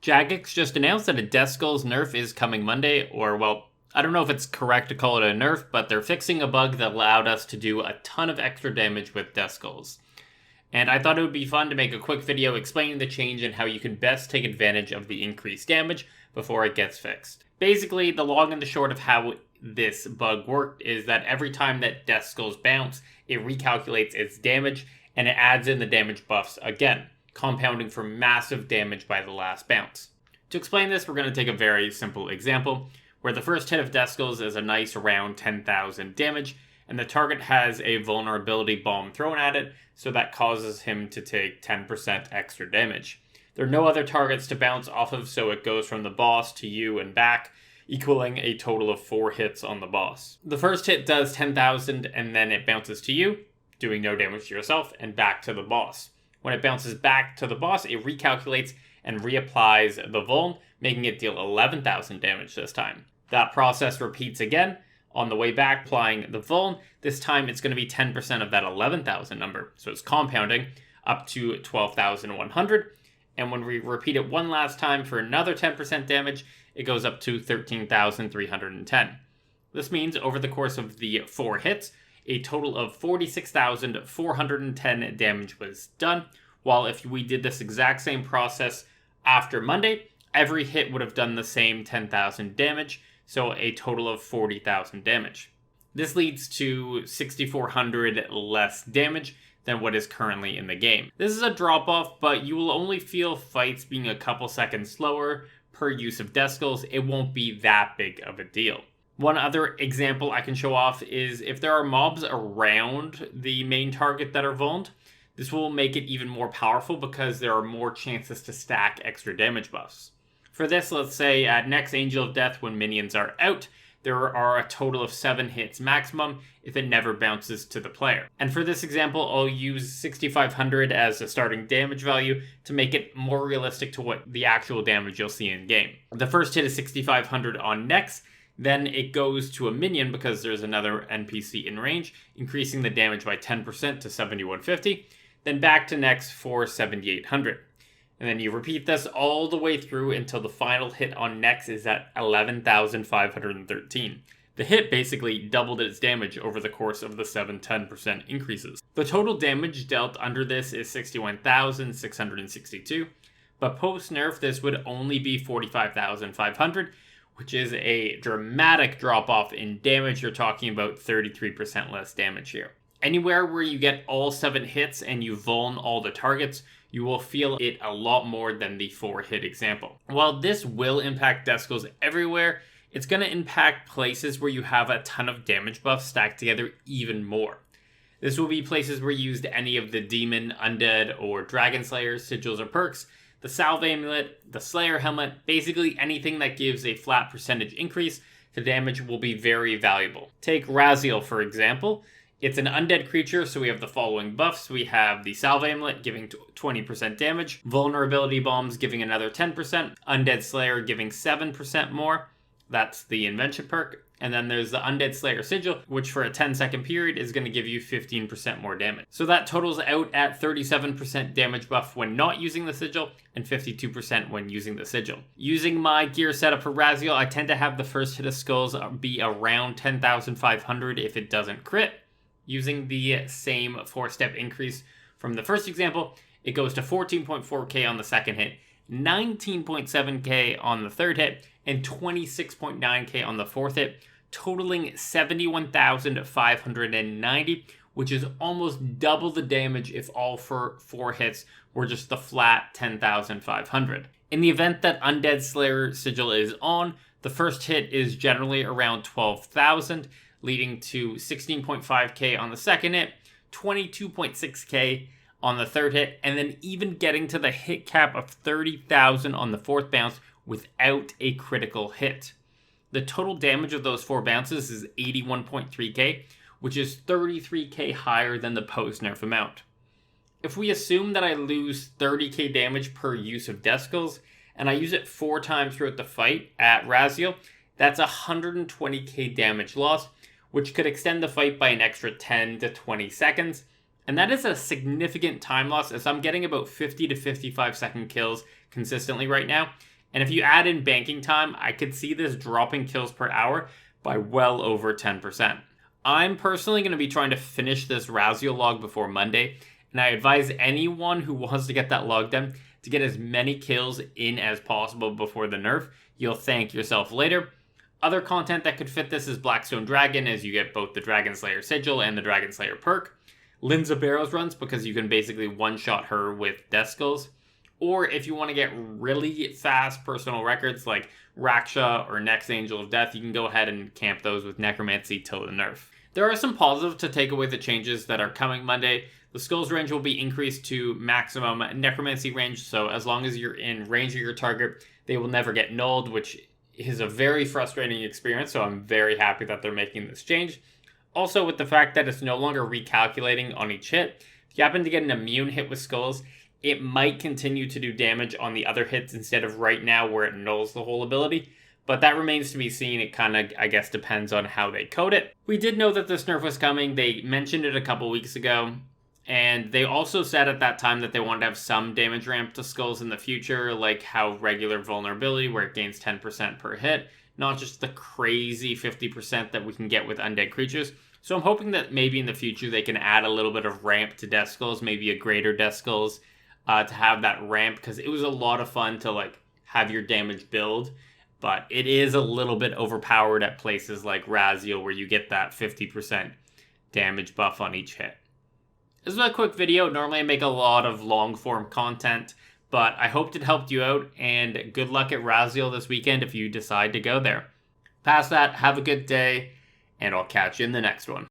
Jagex just announced that a Death Skulls nerf is coming Monday, or well, I don't know if it's correct to call it a nerf, but they're fixing a bug that allowed us to do a ton of extra damage with Death Skulls. And I thought it would be fun to make a quick video explaining the change and how you can best take advantage of the increased damage before it gets fixed. Basically, the long and the short of how this bug worked is that every time that Death Skulls bounce, it recalculates its damage and it adds in the damage buffs again, compounding for massive damage by the last bounce. To explain this, we're going to take a very simple example, where the first hit of Death Skulls is a nice around 10,000 damage, and the target has a vulnerability bomb thrown at it, so that causes him to take 10% extra damage. There are no other targets to bounce off of, so it goes from the boss to you and back, equaling a total of 4 hits on the boss. The first hit does 10,000, and then it bounces to you, doing no damage to yourself, and back to the boss. When it bounces back to the boss, it recalculates and reapplies the vuln, making it deal 11,000 damage this time. That process repeats again. On the way back, applying the vuln, this time it's going to be 10% of that 11,000 number. So it's compounding up to 12,100. And when we repeat it one last time for another 10% damage, it goes up to 13,310. This means over the course of the 4 hits, a total of 46,410 damage was done, while if we did this exact same process after Monday, every hit would have done the same 10,000 damage, so a total of 40,000 damage. This leads to 6,400 less damage than what is currently in the game. This is a drop-off, but you will only feel fights being a couple seconds slower per use of Death Skulls. It won't be that big of a deal. One other example I can show off is if there are mobs around the main target that are vulned, this will make it even more powerful because there are more chances to stack extra damage buffs. For this, let's say at next Angel of Death when minions are out, there are a total of 7 hits maximum if it never bounces to the player. And for this example, I'll use 6,500 as a starting damage value to make it more realistic to what the actual damage you'll see in game. The first hit is 6,500 on next. Then it goes to a minion because there's another NPC in range, increasing the damage by 10% to 7,150. Then back to next for 7,800. And then you repeat this all the way through until the final hit on next is at 11,513. The hit basically doubled its damage over the course of the 7-10% increases. The total damage dealt under this is 61,662, but post-nerf this would only be 45,500, which is a dramatic drop-off in damage. You're talking about 33% less damage here. Anywhere where you get all 7 hits and you vuln all the targets, you will feel it a lot more than the 4-hit example. While this will impact Death Skulls everywhere, it's going to impact places where you have a ton of damage buffs stacked together even more. This will be places where you used any of the Demon, Undead, or Dragon Slayer sigils or perks, the Salve Amulet, the Slayer Helmet, basically anything that gives a flat percentage increase to damage will be very valuable. Take Raziel for example. It's an undead creature, so we have the following buffs. We have the Salve Amulet giving 20% damage, Vulnerability Bombs giving another 10%, Undead Slayer giving 7% more. That's the Invention perk. And then there's the Undead Slayer Sigil, which for a 10-second period is going to give you 15% more damage. So that totals out at 37% damage buff when not using the Sigil, and 52% when using the Sigil. Using my gear setup for Raziel, I tend to have the first hit of skulls be around 10,500 if it doesn't crit. Using the same 4-step increase from the first example, it goes to 14.4k on the second hit, 19.7k on the third hit, and 26.9k on the fourth hit, totaling 71,590, which is almost double the damage if all 4 hits were just the flat 10,500. In the event that Undead Slayer Sigil is on, the first hit is generally around 12,000, leading to 16.5k on the second hit, 22.6k on the third hit, and then even getting to the hit cap of 30,000 on the fourth bounce without a critical hit. The total damage of those 4 bounces is 81.3k, which is 33k higher than the post-nerf amount. If we assume that I lose 30k damage per use of Death Skulls, and I use it 4 times throughout the fight at Raziel, that's 120k damage loss, which could extend the fight by an extra 10 to 20 seconds. And that is a significant time loss, as I'm getting about 50 to 55 second kills consistently right now. And if you add in banking time, I could see this dropping kills per hour by well over 10%. I'm personally going to be trying to finish this Raziel log before Monday, and I advise anyone who wants to get that log done to get as many kills in as possible before the nerf. You'll thank yourself later. Other content that could fit this is Blackstone Dragon, as you get both the Dragon Slayer Sigil and the Dragon Slayer perk. Linza Barrows runs, because you can basically one-shot her with Death Skulls. Or if you want to get really fast personal records like Raksha or Next Angel of Death, you can go ahead and camp those with Necromancy till the nerf. There are some positives to take away the changes that are coming Monday. The Skulls range will be increased to maximum Necromancy range, so as long as you're in range of your target, they will never get nulled, which is a very frustrating experience, so I'm very happy that they're making this change. Also, with the fact that it's no longer recalculating on each hit, if you happen to get an immune hit with Skulls, it might continue to do damage on the other hits instead of right now where it nulls the whole ability. But that remains to be seen. It kind of, I guess, depends on how they code it. We did know that this nerf was coming. They mentioned it a couple weeks ago. And they also said at that time that they wanted to have some damage ramp to Skulls in the future, like how regular vulnerability, where it gains 10% per hit, not just the crazy 50% that we can get with undead creatures. So I'm hoping that maybe in the future they can add a little bit of ramp to Death Skulls, maybe a greater Death Skulls, to have that ramp, because it was a lot of fun to like have your damage build. But it is a little bit overpowered at places like Raziel, where you get that 50% damage buff on each hit. This was a quick video. Normally I make a lot of long form content, but I hoped it helped you out, and good luck at Raziel this weekend if you decide to go there. Past that, have a good day, and I'll catch you in the next one.